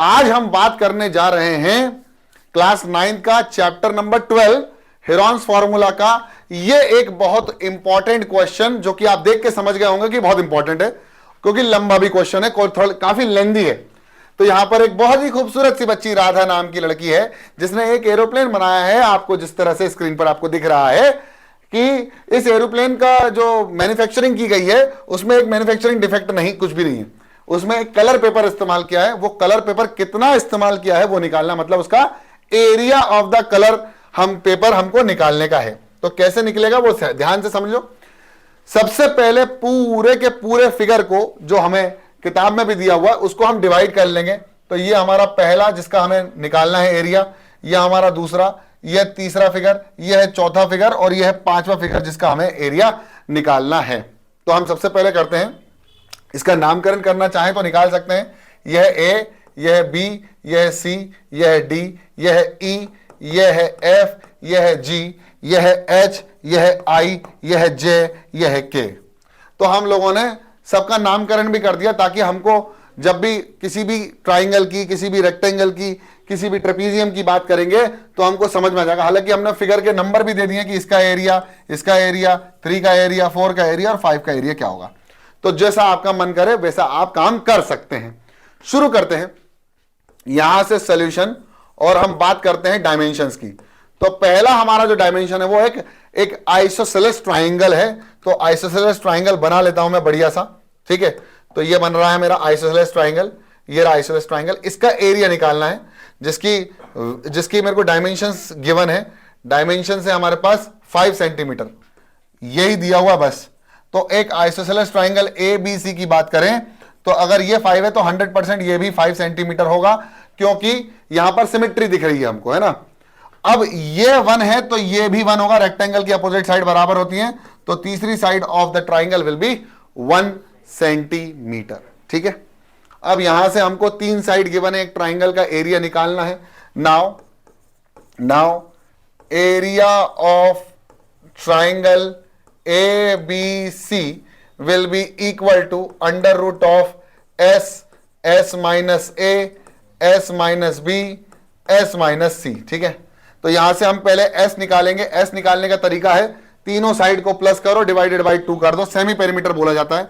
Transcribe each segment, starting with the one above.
आज हम बात करने जा रहे हैं क्लास 9 का चैप्टर नंबर 12 हेरॉन्स फॉर्मूला का। ये एक बहुत इंपॉर्टेंट क्वेश्चन जो कि आप देख के समझ गए होंगे कि बहुत इंपॉर्टेंट है, क्योंकि लंबा भी क्वेश्चन है, काफी लेंदी है। तो यहां पर एक बहुत ही खूबसूरत सी बच्ची राधा नाम की लड़की है जिसने एक एरोप्लेन बनाया है। आपको जिस तरह से स्क्रीन पर आपको दिख रहा है कि इस एरोप्लेन का जो मैन्युफैक्चरिंग की गई है उसमें एक मैन्युफैक्चरिंग डिफेक्ट नहीं, कुछ भी नहीं है। उसमें एक कलर पेपर इस्तेमाल किया है। वो कलर पेपर कितना इस्तेमाल किया है वो निकालना, मतलब उसका area of the colour paper हमको निकालने का है। तो कैसे निकलेगा वो ध्यान से समझ लो। सबसे पहले पूरे के पूरे फिगर को जो हमें किताब में भी दिया हुआ है उसको हम डिवाइड कर लेंगे। तो ये हमारा पहला जिसका हमें निकालना है एरिया, यह हमारा दूसरा, यह तीसरा फिगर, यह है चौथा फिगर और यह है पांचवा फिगर जिसका हमें एरिया निकालना है। तो हम सबसे पहले करते हैं, इसका नामकरण करना चाहें तो निकाल सकते हैं। यह है ए, यह है बी, यह है सी, यह है डी, यह है ई, यह है एफ, यह है जी, यह है एच, यह है आई, यह है जे, यह है के। तो हम लोगों ने सबका नामकरण भी कर दिया ताकि हमको जब भी किसी भी ट्राइंगल की, किसी भी रेक्टेंगल की, किसी भी ट्रेपीजियम की बात करेंगे तो हमको समझ में आ जाएगा। हालांकि हमने फिगर के नंबर भी दे दिए कि इसका एरिया, 3 का एरिया, 4 का एरिया और 5 का एरिया क्या होगा। तो जैसा आपका मन करे वैसा आप काम कर सकते हैं। शुरू करते हैं यहां से सॉल्यूशन और हम बात करते हैं डायमेंशंस की। तो पहला हमारा जो डायमेंशन है वो एक आइसोसेलेस ट्राइंगल है। तो आइसोसेलेस ट्राइंगल बना लेता हूं मैं बढ़िया सा, ठीक है। तो ये बन रहा है मेरा आइसोसेलेस ट्राइंगल, ये रहा आइसोसेलेस ट्राइंगल। इसका एरिया निकालना है जिसकी मेरे को डायमेंशंस गिवन है। डायमेंशन है हमारे पास 5 सेंटीमीटर, यही दिया हुआ बस। तो एक isosceles triangle A B C की बात करें तो अगर ये 5 है तो 100% ये भी 5 सेंटीमीटर होगा, क्योंकि यहां पर सिमेट्री दिख रही है हमको, है ना। अब ये 1 है तो ये भी 1 होगा, रेक्टेंगल की अपोजिट साइड बराबर होती है। तो तीसरी side of the triangle will be 1 centimetre, ठीक है। अब यहां से हमको 3 साइड गिवन है, एक ट्राइंगल का एरिया निकालना है। Now area of triangle A B C will be equal to under root of S minus A, S minus B, S minus C, ठीक है। तो यहां से हम पहले एस निकालेंगे। एस निकालने का तरीका है तीनों साइड को प्लस करो, डिवाइडेड बाई 2 कर दो। सेमी पेरीमीटर बोला जाता है।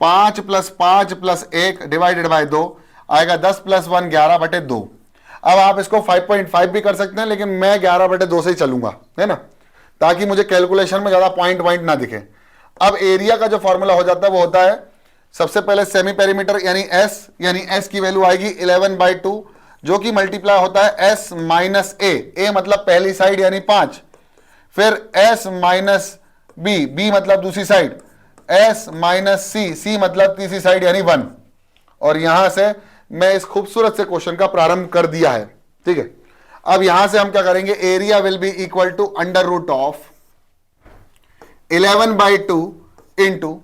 5 + 5 + 1 डिवाइडेड बाई 2 आएगा 10 + 1 11/2। अब आप इसको 5.5 भी कर सकते हैं, लेकिन मैं 11/2 से ही चलूंगा, है ना, ताकि मुझे कैलकुलेशन में ज्यादा पॉइंट ना दिखे। अब एरिया का जो फॉर्मूला हो जाता है वो होता है सबसे पहले सेमी पेरीमीटर यानी एस की वैल्यू आएगी 11/2, जो कि मल्टीप्लाई होता है एस माइनस ए मतलब पहली साइड यानी 5, फिर एस माइनस बी मतलब दूसरी साइड, एस माइनस सी मतलब तीसरी साइड यानी 1। और यहां से मैं इस खूबसूरत से क्वेश्चन का प्रारंभ कर दिया है, ठीक है। अब यहां से हम क्या करेंगे, area will be equal to under root of 11/2 into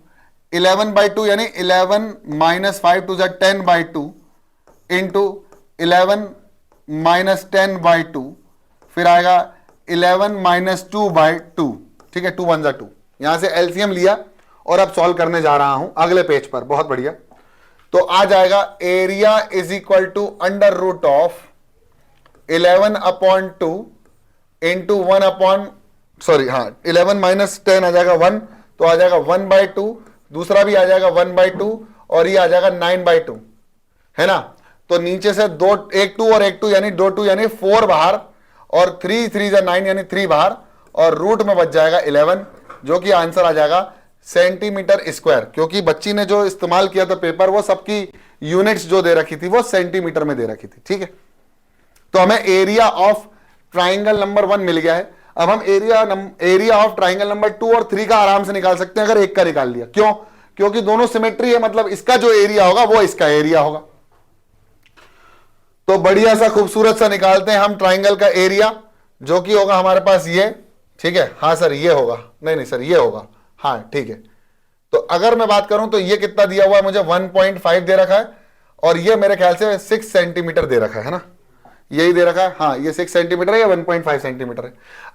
11/2 यानी 11 - 5 = 10/2 इंटू 11 - 10/2, फिर आएगा 11 - 2/2, ठीक है। 2 × 1 = 2। यहां से एलसीएम लिया और अब सॉल्व करने जा रहा हूं अगले पेज पर। बहुत बढ़िया। तो आ जाएगा area is equal to under root of 11/2 into 11 - 10 आ जाएगा 1, तो आ जाएगा 1/2, दूसरा भी आ जाएगा 1/2 और ये आ जाएगा 9/2, है ना। तो नीचे से एक 2 और एक 2 यानी 2 2 यानी 4 बाहर, और 3 3 = 9 यानी 3 बाहर, और रूट में बच जाएगा 11, जो कि आंसर आ जाएगा सेंटीमीटर स्क्वायर। क्योंकि बच्ची ने जो इस्तेमाल किया था पेपर, वो सबकी यूनिट्स जो दे रखी थी वो सेंटीमीटर में दे रखी थी, ठीक है। तो हमें एरिया ऑफ ट्राइंगल नंबर 1 मिल गया है। अब हम एरिया ऑफ ट्राइंगल नंबर 2 और 3 का आराम से निकाल सकते हैं अगर एक का निकाल लिया। क्यों? क्योंकि दोनों सिमेट्री है, मतलब इसका जो एरिया होगा वो इसका एरिया होगा। तो बढ़िया सा खूबसूरत सा निकालते हैं हम ट्राइंगल का एरिया, जो कि होगा हमारे पास ये, ठीक है। हाँ सर ये होगा, नहीं सर ये होगा, हाँ ठीक है। तो अगर मैं बात करूं तो ये कितना दिया हुआ है मुझे, 1.5 दे रखा है, और ये मेरे ख्याल से 6 सेंटीमीटर दे रखा है ना, यही दे रखा है। हाँ ये 6 सेंटीमीटर है या 1.5 सेंटीमीटर है।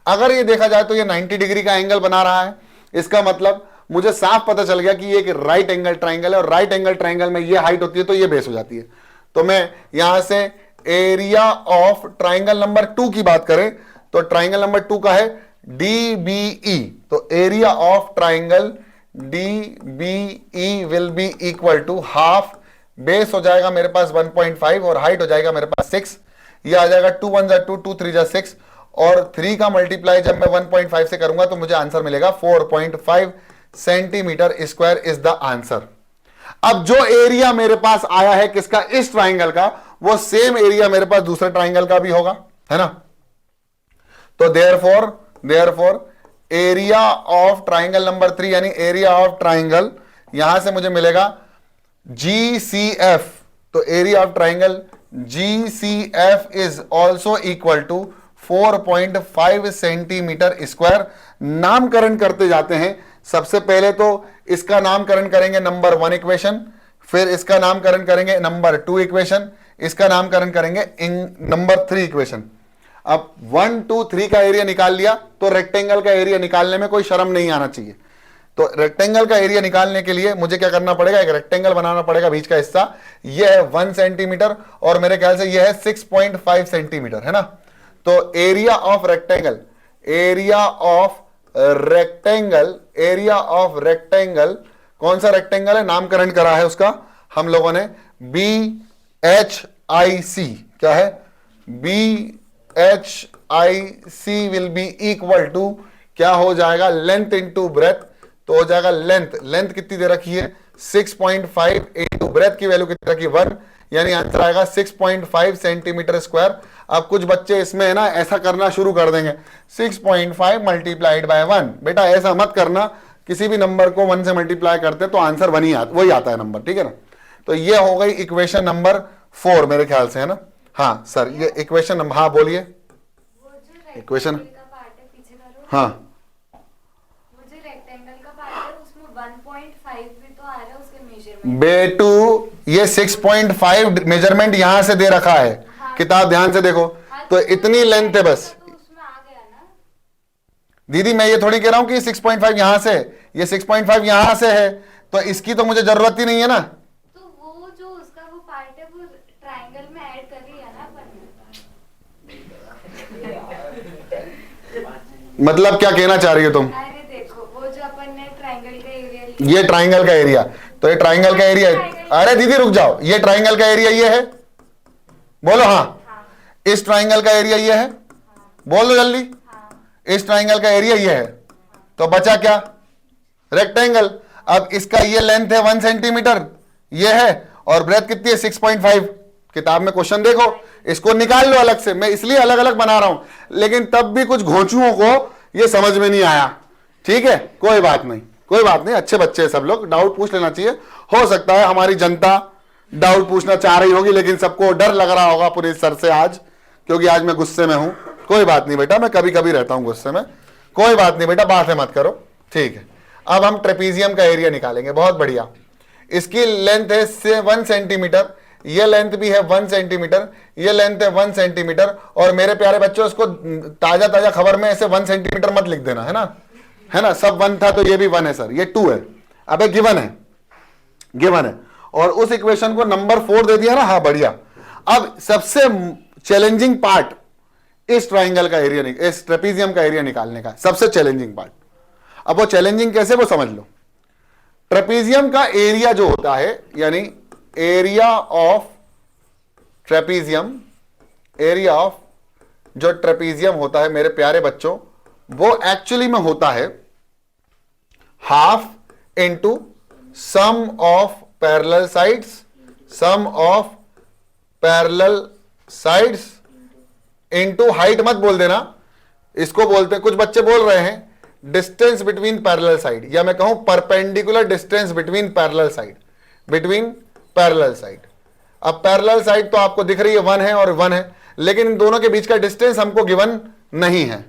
अगर ये देखा जाए तो ये 90 डिग्री का एंगल बना रहा है। इसका मतलब मुझे साफ पता चल गया कि ये एक राइट एंगल ट्राइंगल है, और राइट एंगल ट्राइंगल में ये हाइट होती है तो ये बेस हो जाती है। तो मैं यहां से एरिया ऑफ ट्राइंगल नंबर 2 की बात करें तो ट्राइंगल नंबर 2 का है DBE, तो area of triangle DBE will be equal to half, base हो जाएगा मेरे पास 1.5 और हाइट हो जाएगा मेरे पास 6, ये आ जाएगा 2 1 जा 2 2 3 जा 6 और 3 का मल्टीप्लाई जब मैं 1.5 से करूंगा तो मुझे आंसर मिलेगा 4.5 centimetre square is the answer. अब जो एरिया मेरे पास आया है किसका, इस ट्राइंगल का, वो सेम एरिया मेरे पास दूसरे ट्राइंगल का भी होगा, है ना। तो therefore area of triangle number 3 यानी एरिया ऑफ ट्राइंगल, यहां से मुझे मिलेगा GCF, तो area of triangle GCF is also equal to 4.5 centimetre square. नामकरण करते जाते हैं, सबसे पहले तो इसका नामकरण करेंगे नंबर 1 इक्वेशन, फिर इसका नामकरण करेंगे नंबर 2 इक्वेशन, इसका नामकरण करेंगे नंबर 3 इक्वेशन। अब 1 2 3 का एरिया निकाल लिया तो रेक्टेंगल का एरिया निकालने में कोई शर्म नहीं आना चाहिए। तो रेक्टेंगल का एरिया निकालने के लिए मुझे क्या करना पड़ेगा, एक रेक्टेंगल बनाना पड़ेगा, बीच का हिस्सा यह है 1 सेंटीमीटर और मेरे ख्याल से यह है 6.5 सेंटीमीटर, है ना। तो area of rectangle, area of rectangle कौन सा रेक्टेंगल है, नामकरण करा है उसका हम लोगों ने BHIC, क्या है BHIC will be equal to क्या हो जाएगा, लेंथ इंटू ब्रेथ, तो हो जाएगा लेंथ कितनी दे रखी है 6.5 इंटू ब्रेथ की वैल्यू कितनी रखी 1, यानी आंसर आएगा 6.5 सेंटीमीटर स्क्वायर। अब कुछ बच्चे इसमें है ना ऐसा करना शुरू कर देंगे 6.5 मल्टीप्लाइड बाय 1, बेटा ऐसा मत करना, किसी भी नंबर को 1 से मल्टीप्लाई करते तो आंसर वही आता है नंबर, ठीक है ना। तो ये हो गई इक्वेशन नंबर 4 मेरे ख्याल से, है ना। हाँ सर ये इक्वेशन नंबर, हाँ बोलिए इक्वेशन, हाँ बेटू ये 6.5 मेजरमेंट यहां से दे रखा है, हाँ। किताब ध्यान से देखो, तो इतनी लेंथ है बस, तो उसमें आ गया ना दीदी, मैं ये थोड़ी कह रहा हूं कि 6.5 यहां से, ये 6.5 यहां से है, तो इसकी तो मुझे जरूरत ही नहीं है ना। तो वो जो उसका वो पार्ट है वो ट्रायंगल में ऐड कर रही है ना अपन। मतलब क्या कहना चाह रही हो तुम? अरे देखो वो जो अपन ने ट्रायंगल का एरिया, ये ट्राइंगल का एरिया, तो ये ट्राइंगल का एरिया, अरे दीदी रुक जाओ, ये ट्राइंगल का एरिया ये है, बोलो हाँ, इस ट्राइंगल का एरिया ये है, बोल दो जल्दी, इस ट्राइंगल का एरिया ये है, तो बचा क्या, रेक्टेंगल। अब इसका ये लेंथ है 1 सेंटीमीटर ये है और ब्रेथ कितनी है 6.5, किताब में क्वेश्चन देखो, इसको निकाल लो अलग से, मैं इसलिए अलग अलग बना रहा हूं, लेकिन तब भी कुछ घोंचुओं को ये समझ में नहीं आया, ठीक है, कोई बात नहीं, अच्छे बच्चे हैं सब लोग, डाउट पूछ लेना चाहिए। हो सकता है हमारी जनता डाउट पूछना चाह रही होगी लेकिन सबको डर लग रहा होगा पूरे सर से आज, क्योंकि आज मैं गुस्से में हूं। कोई बात नहीं बेटा, मैं कभी कभी रहता हूं गुस्से में, कोई बात नहीं बेटा, बातें मत करो, ठीक है। अब हम ट्रेपीजियम का एरिया निकालेंगे, बहुत बढ़िया। इसकी लेंथ है 1 सेंटीमीटर, ये लेंथ भी है 1 सेंटीमीटर, ये लेंथ है 1 सेंटीमीटर, और मेरे प्यारे बच्चों इसको ताजा ताजा खबर में ऐसे 1 सेंटीमीटर मत लिख देना, है ना, सब 1 था तो ये भी 1 है सर, ये 2 है, अबे गिवन है, और उस इक्वेशन को नंबर 4 दे दिया ना, हाँ बढ़िया। अब सबसे चैलेंजिंग पार्ट इस ट्राइंगल का एरिया, इस ट्रेपीजियम का एरिया निकालने का सबसे चैलेंजिंग पार्ट। अब वो चैलेंजिंग कैसे, वो समझ लो। ट्रेपीजियम का एरिया जो होता है, यानी area of trapezium, area of जो ट्रेपीजियम होता है मेरे प्यारे बच्चों, वो एक्चुअली में होता है half into sum of parallel sides into height, मत बोल देना, इसको बोलते हैं, कुछ बच्चे बोल रहे हैं डिस्टेंस बिटवीन पैरेलल साइड, या मैं कहूं perpendicular distance between parallel side. अब पैरेलल साइड तो आपको दिख रही है 1 है और 1 है, लेकिन इन दोनों के बीच का डिस्टेंस हमको गिवन नहीं है।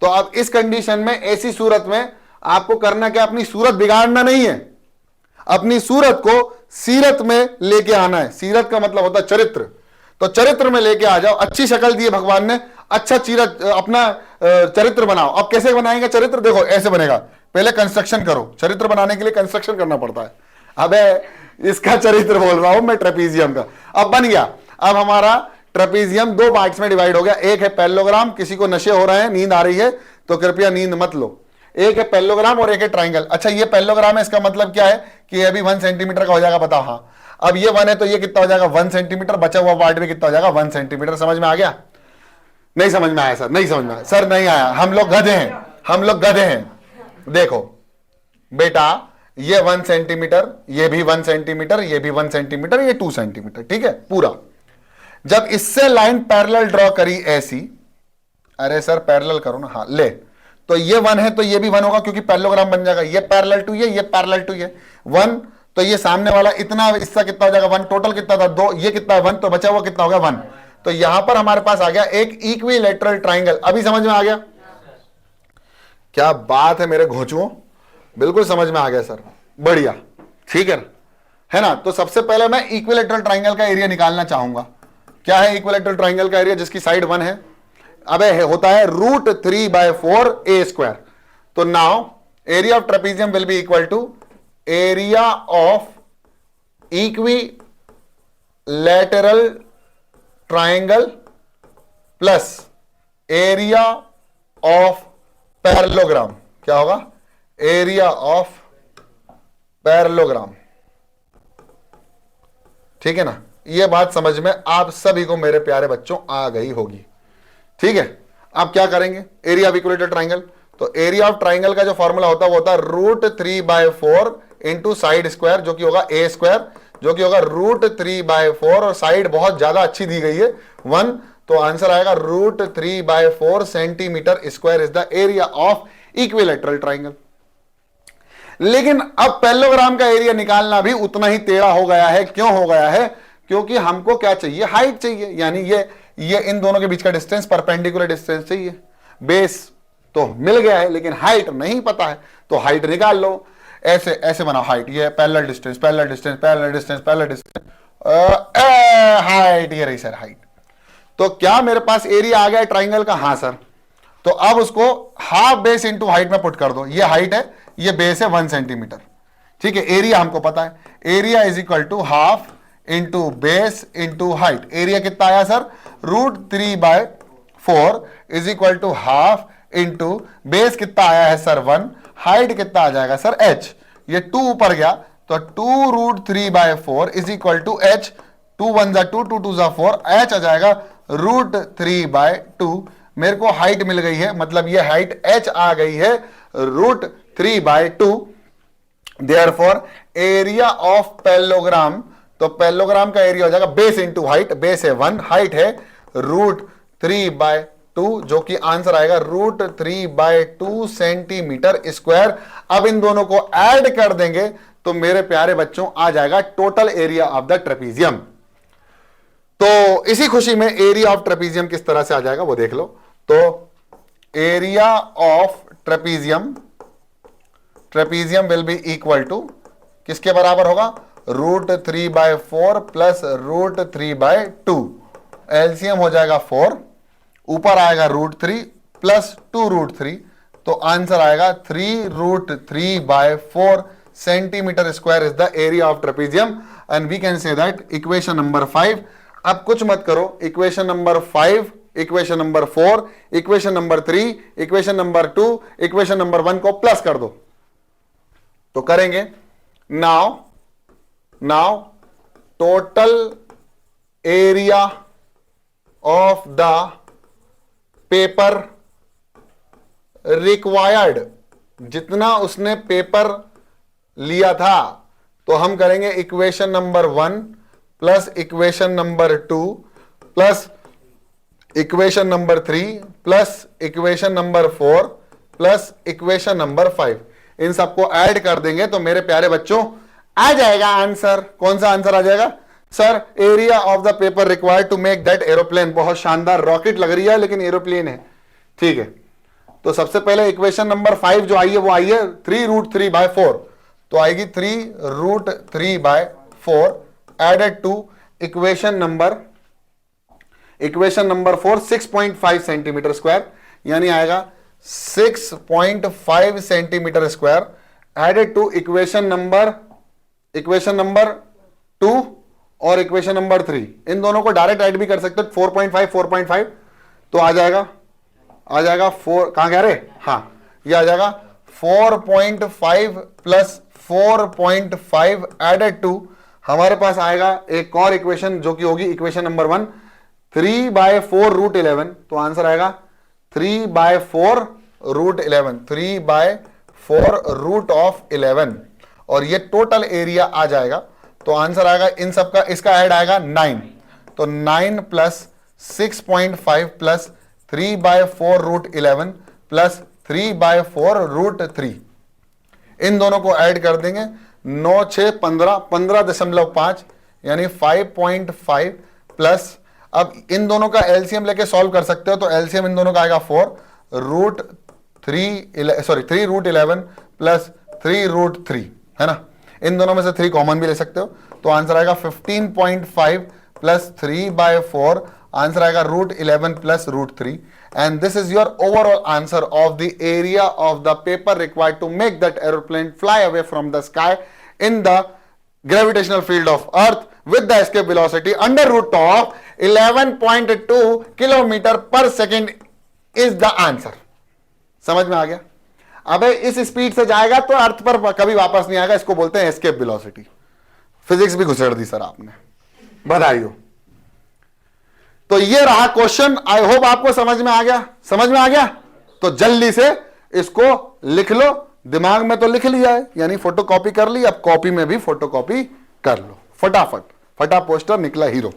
तो अब इस कंडीशन में, ऐसी सूरत में आपको करना क्या, अपनी सूरत बिगाड़ना नहीं है, अपनी सूरत को सीरत में लेके आना है। सीरत का मतलब होता है चरित्र, तो चरित्र में लेके आ जाओ। अच्छी शक्ल दी है भगवान ने, अच्छा अपना चरित्र बनाओ। अब कैसे बनाएंगे चरित्र, देखो ऐसे बनेगा, पहले कंस्ट्रक्शन करो, चरित्र बनाने के लिए कंस्ट्रक्शन करना पड़ता है। अबे इसका चरित्र बोल रहा हूं मैं ट्रेपीजियम का। अब बन गया, अब हमारा ट्रेपीजियम दो पार्ट्स में डिवाइड हो गया। एक है पैरेललोग्राम, किसी को नशे हो रहे हैं, नींद आ रही है तो कृपया नींद मत लो। एक है पैरेललोग्राम और एक है ट्राइंगल। अच्छा ये पैरेललोग्राम है, इसका मतलब क्या है कि ये अभी 1 सेंटीमीटर का हो जाएगा, बताओ। हाँ, अब ये 1 है तो ये कितना हो जाएगा 1 सेंटीमीटर, बचा हुआ पार्ट भी कितना हो जाएगा 1 सेंटीमीटर। समझ में आ गया? नहीं समझ में आया सर? नहीं समझ में आया सर, नहीं आया। हम लोग गधे हैं, हम लोग गधे हैं। देखो बेटा, ये 1 सेंटीमीटर, ये भी 1 सेंटीमीटर, ये भी 1 सेंटीमीटर, ये 2 सेंटीमीटर, ठीक है पूरा। जब इससे लाइन पैरेलल ड्रॉ करी ऐसी, अरे सर पैरेलल करो ना, हाँ ले, तो ये 1 है तो ये भी 1 होगा क्योंकि पैरेललोग्राम बन जाएगा। ये पैरेलल टू ये पैरेलल टू ये 1, तो ये सामने वाला इतना, इसका कितना हो जाएगा 1, टोटल कितना था 2, ये कितना 1, तो बचा हुआ कितना होगा 1। तो यहां पर हमारे पास आ गया एक इक्विलैटरल ट्राइंगल। अभी समझ में आ गया? क्या बात है मेरे घोंचुओं, बिल्कुल समझ में आ गया सर, बढ़िया, ठीक है ना। तो सबसे पहले मैं इक्विलैटरल ट्राइंगल का एरिया निकालना चाहूंगा। क्या है इक्विलैटरल ट्राइंगल का एरिया जिसकी साइड 1 है? अबे होता है √3/4 a²। तो now area of trapezium will be equal to area of equilateral triangle plus area of parallelogram. क्या होगा? एरिया ऑफ पैरेललोग्राम, ठीक है ना। यह बात समझ में आप सभी को मेरे प्यारे बच्चों आ गई होगी, ठीक है। अब क्या करेंगे? एरिया ऑफ इक्विलैटरल ट्राइंगल, तो एरिया ऑफ ट्राइंगल का जो फॉर्मूला होता है वो होता है √3/4 इंटू साइड स्क्वायर, जो कि होगा a², जो कि होगा √3/4, और साइड बहुत ज्यादा अच्छी दी गई है 1, तो आंसर आएगा √3/4 centimetre square is the area of equilateral triangle. लेकिन अब पैरेललोग्राम का एरिया निकालना भी उतना ही टेढ़ा हो गया है। क्यों हो गया है? क्योंकि हमको क्या चाहिए? हाइट चाहिए, यानी ये इन दोनों के बीच का डिस्टेंस, परपेंडिकुलर डिस्टेंस चाहिए। बेस तो मिल गया है लेकिन हाइट नहीं पता है, तो हाइट निकाल लो। ऐसे ऐसे बनाओ हाइट, ये parallel distance, parallel distance, parallel distance, parallel distance, height, ये रही सर हाइट। तो क्या मेरे पास एरिया आ गया ट्राइंगल का? हाँ सर। तो अब उसको हाफ बेस इंटू हाइट में पुट कर दो। ये हाइट है, ये बेस है 1 सेंटीमीटर, ठीक है। एरिया हमको पता है, area is equal to half into base into height. Area कितना आया sir? √3/4 is equal to half into base कितना आया है सर 1, हाइट कितना आ जाएगा सर h। ये 2 ऊपर गया तो 2√3/4 इज इक्वल टू h, 2 1 जा 2, 2 2 जा 4, h आ जाएगा √3/2। मेरे को हाइट मिल गई है, मतलब ये हाइट h आ गई है √3/2। देयरफॉर एरिया ऑफ पैरेललोग्राम, तो पैरेललोग्राम का एरिया हो जाएगा बेस इंटू हाइट, बेस है 1, हाइट है √3/2, जो कि आंसर आएगा √3/2 सेंटीमीटर स्क्वायर। अब इन दोनों को ऐड कर देंगे तो मेरे प्यारे बच्चों आ जाएगा total area of the trapezium. तो इसी खुशी में एरिया ऑफ ट्रेपीजियम किस तरह से आ जाएगा वो देख लो। तो area of trapezium will be equal to किसके बराबर होगा? √3/4 प्लस √3/2। एलसीएम हो जाएगा 4, ऊपर आएगा √3 प्लस 2√3, तो आंसर आएगा 3√3/4 centimetre square is the area of trapezium, and we can say that equation number 5। अब कुछ मत करो, equation number 5, equation number 4, equation number 3, equation number 2, equation number 1 को प्लस कर दो। तो करेंगे now total area of the paper required, जितना उसने पेपर लिया था, तो हम करेंगे equation number 1 plus equation number 2 plus equation number 3 plus equation number 4 plus equation number 5। इन सबको ऐड कर देंगे तो मेरे प्यारे बच्चों आ जाएगा आंसर। कौन सा आंसर आ जाएगा sir? Area of the paper required to make that aeroplane. बहुत शानदार, रॉकेट लग रही है लेकिन एरोप्लेन है, ठीक है। तो सबसे पहले इक्वेशन नंबर 5 जो आई है वो आई है 3√3/4, तो आएगी 3√3/4 added to equation number 4 6.5 centimetre square, यानी आएगा 6.5 centimetre square added to equation number 2 और इक्वेशन नंबर 3, इन दोनों को डायरेक्ट ऐड भी कर सकते हो। 4.5 4.5 तो आ जाएगा 4, कहां कह रहे, हाँ ये आ जाएगा 4.5 प्लस 4.5 एडेड टू, हमारे पास आएगा एक और इक्वेशन जो कि होगी इक्वेशन नंबर 1, 3/4 रूट 11, तो आंसर आएगा 3/4 रूट 11, 3/4 रूट ऑफ 11, और ये टोटल एरिया आ जाएगा। तो आंसर आएगा इन सब का, इसका ऐड आएगा 9, तो 9 plus 6.5 plus 3/4 root 11 plus 3/4 root 3, इन दोनों को ऐड कर देंगे, 9 6 15, 15.5 यानी 5.5 प्लस, अब इन दोनों का एलसीएम लेके सॉल्व कर सकते हो, तो एलसीएम इन दोनों का आएगा 4 रूट 3 रूट 11 प्लस 3 रूट 3, है ना, इन दोनों में से 3 कॉमन भी ले सकते हो, तो आंसर आएगा 15.5 प्लस 3/4, आंसर आएगा root 11 plus root 3, and this is your overall answer of the area of the paper required to make that aeroplane fly away from the sky in the gravitational field of earth with the escape velocity under root of 11.2 kilometer per second is the answer। समझ में आ गया? अबे इस speed से जाएगा तो अर्थ पर कभी वापस नहीं आएगा, इसको बोलते हैं एस्केप वेलोसिटी। फिजिक्स भी घुसेड़ दी सर आपने, बधाई हो। तो ये रहा क्वेश्चन, आई होप आपको समझ में आ गया। समझ में आ गया तो जल्दी से इसको लिख लो, दिमाग में तो लिख लिया है, यानी फोटोकॉपी कर ली, अब कॉपी में भी फोटोकॉपी कर लो फटाफट। फटा पोस्टर निकला हीरो।